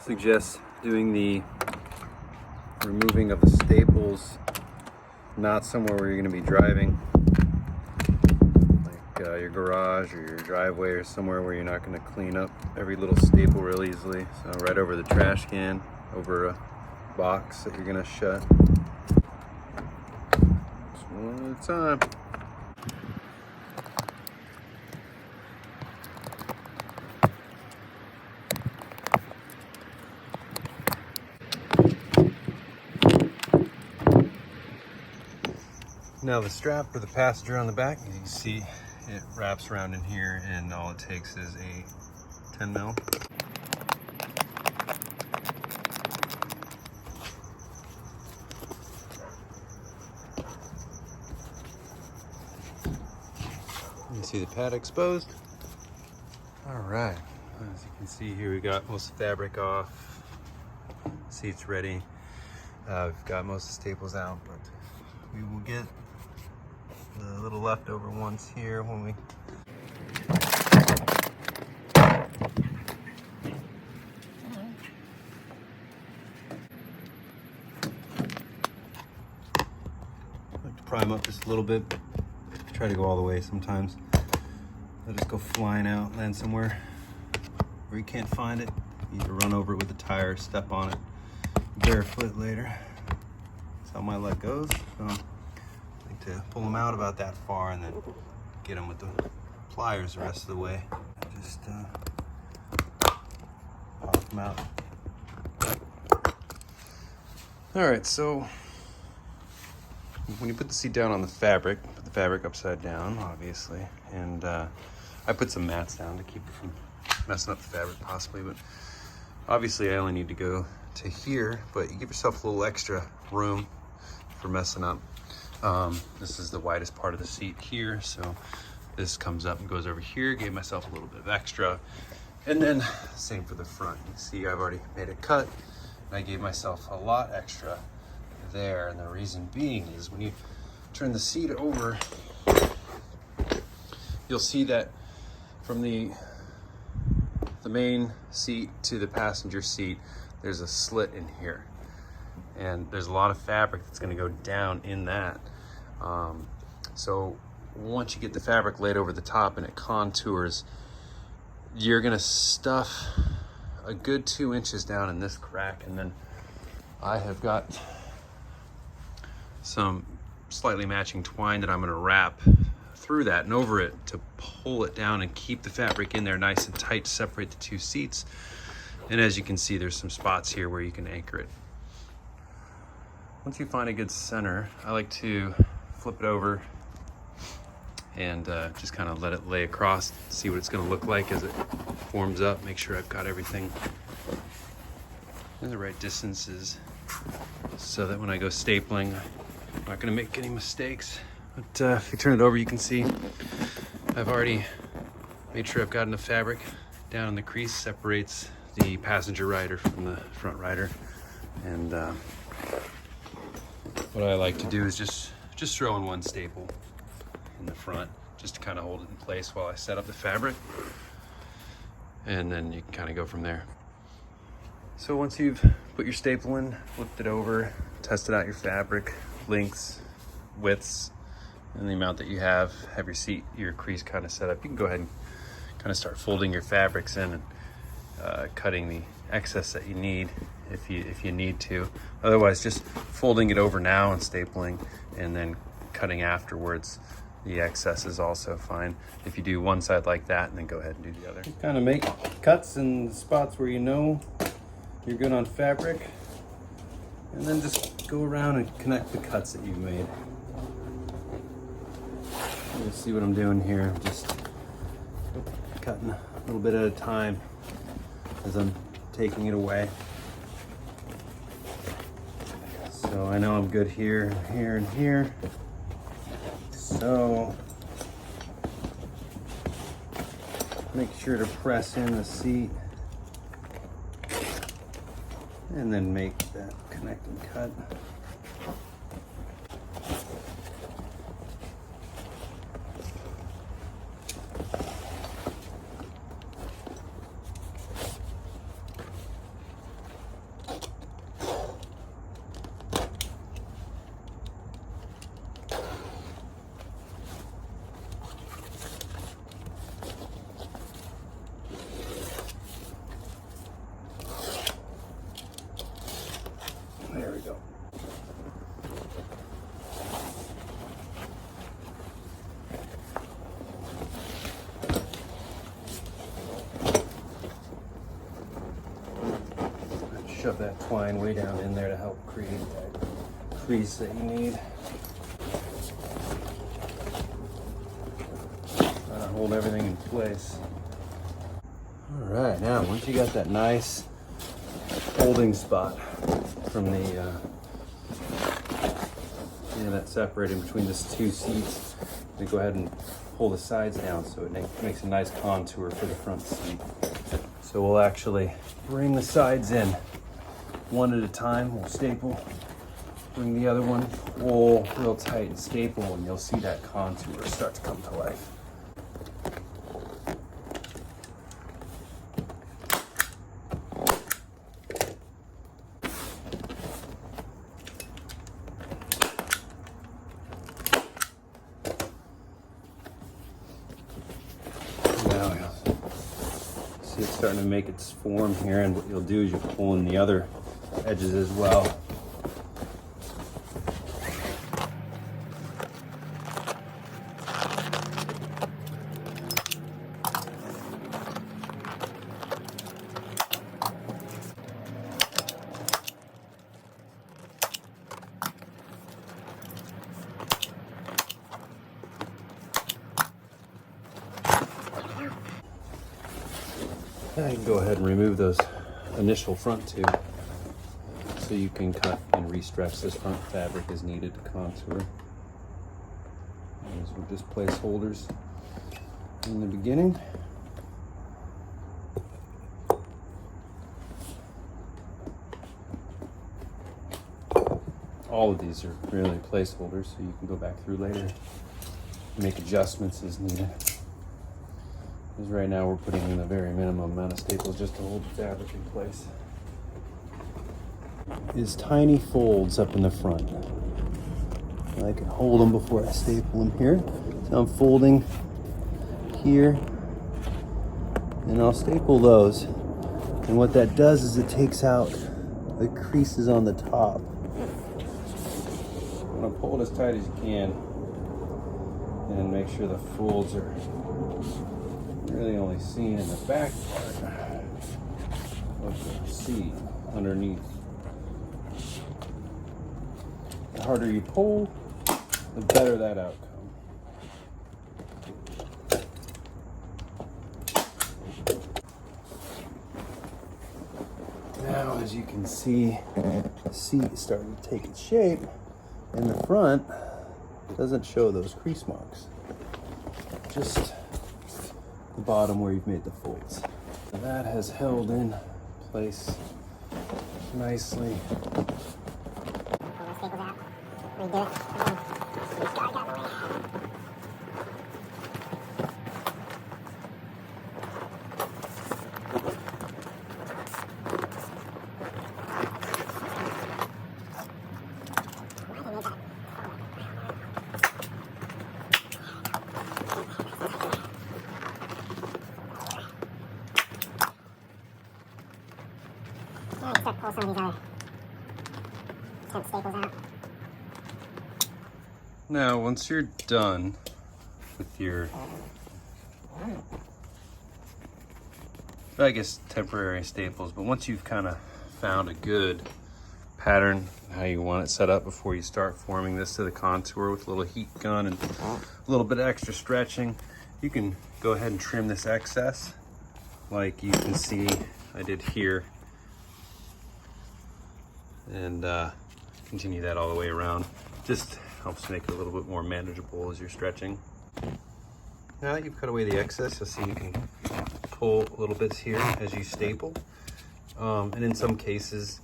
suggest doing the removing of the staples not somewhere where you're going to be driving, like your garage or your driveway, or somewhere where you're not going to clean up every little staple real easily. So right over the trash can, over a box that you're going to shut. Just one at a time. Now the strap for the passenger on the back, you can see it wraps around in here, and all it takes is a 10 mil. You see the pad exposed. All right, as you can see here, we got most of the fabric off, seats ready. We've got most of the staples out, but we will get the little leftover ones here when we like to prime up just a little bit. Try to go all the way sometimes. They'll just go flying out, land somewhere where you can't find it. You either run over it with a tire, step on it barefoot later. That's how my luck goes. So to pull them out about that far and then get them with the pliers the rest of the way. Just pop them out. All right, so when you put the seat down on the fabric, put the fabric upside down, obviously, and I put some mats down to keep it from messing up the fabric possibly, but obviously I only need to go to here, but you give yourself a little extra room for messing up. This is the widest part of the seat here, so this comes up and goes over here. Gave myself a little bit of extra, and then same for the front. You see I've already made a cut, and I gave myself a lot extra there, and the reason being is when you turn the seat over, you'll see that from the main seat to the passenger seat, there's a slit in here, and there's a lot of fabric that's going to go down in that. So once you get the fabric laid over the top and it contours, you're going to stuff a good 2 inches down in this crack, and then I have got some slightly matching twine that I'm going to wrap through that and over it to pull it down and keep the fabric in there nice and tight to separate the two seats. And as you can see, there's some spots here where you can anchor it. Once you find a good center, I like to flip it over and just kind of let it lay across, see what it's going to look like as it forms up. Make sure I've got everything in the right distances so that when I go stapling, I'm not going to make any mistakes. But if you turn it over, you can see I've already made sure I've got enough fabric down in the crease, separates the passenger rider from the front rider. And what I like to do is just throw in one staple in the front just to kind of hold it in place while I set up the fabric, and then you can kind of go from there. So once you've put your staple in, flipped it over, tested out your fabric lengths, widths, and the amount that you have your crease kind of set up, you can go ahead and kind of start folding your fabrics in and cutting the excess that you need if you need to. Otherwise, just folding it over now and stapling and then cutting afterwards, the excess is also fine. If you do one side like that and then go ahead and do the other. Kind of make cuts in spots where you know you're good on fabric, and then just go around and connect the cuts that you've made. You'll see what I'm doing here. I'm just cutting a little bit at a time as I'm taking it away. So I know I'm good here, here, and here. So make sure to press in the seat and then make that connecting cut. shove that twine way down in there to help create that crease that you need. Trying to hold everything in place. All right, now once you got that nice holding spot from the that separating between these two seats, you go ahead and pull the sides down so it makes a nice contour for the front seat. So we'll actually bring the sides in one at a time. We'll staple, bring the other one, pull real tight and staple, and you'll see that contour start to come to life. Now you'll see it's starting to make its form here, and what you'll do is you'll pull in the other edges as well. Now you can go ahead and remove those initial front two so you can cut and re-stretch this front fabric as needed to contour. These were just placeholders in the beginning. All of these are really placeholders, so you can go back through later and make adjustments as needed. Because right now we're putting in the very minimum amount of staples just to hold the fabric in place. Is tiny folds up in the front. I can hold them before I staple them here. So I'm folding here, and I'll staple those. And what that does is it takes out the creases on the top. You want to pull it as tight as you can and make sure the folds are really only seen in the back part of the seat underneath. The harder you pull, the better that outcome. Now, as you can see, the seat is starting to take its shape, and the front doesn't show those crease marks. Just the bottom where you've made the folds. So that has held in place nicely. Pull some of these other temp staples out. Now, once you're done with your, I guess, temporary staples, but once you've kind of found a good pattern, how you want it set up before you start forming this to the contour with a little heat gun and a little bit of extra stretching, you can go ahead and trim this excess like you can see I did here, and continue that all the way around. Just helps make it a little bit more manageable as you're stretching. Now that you've cut away the excess, you'll see you can pull little bits here as you staple. And in some cases,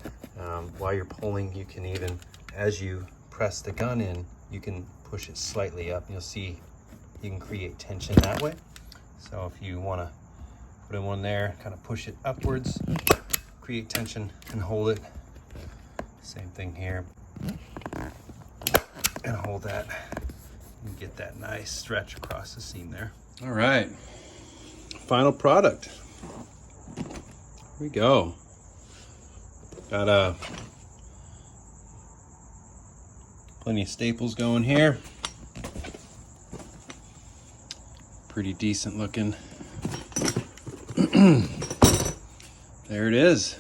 while you're pulling, you can even, as you press the gun in, you can push it slightly up. You'll see you can create tension that way. So if you want to put in one there, kind of push it upwards, create tension and hold it. Same thing here. And hold that and get that nice stretch across the seam there. All right, final product. Here we go. Got plenty of staples going here. Pretty decent looking. There it is.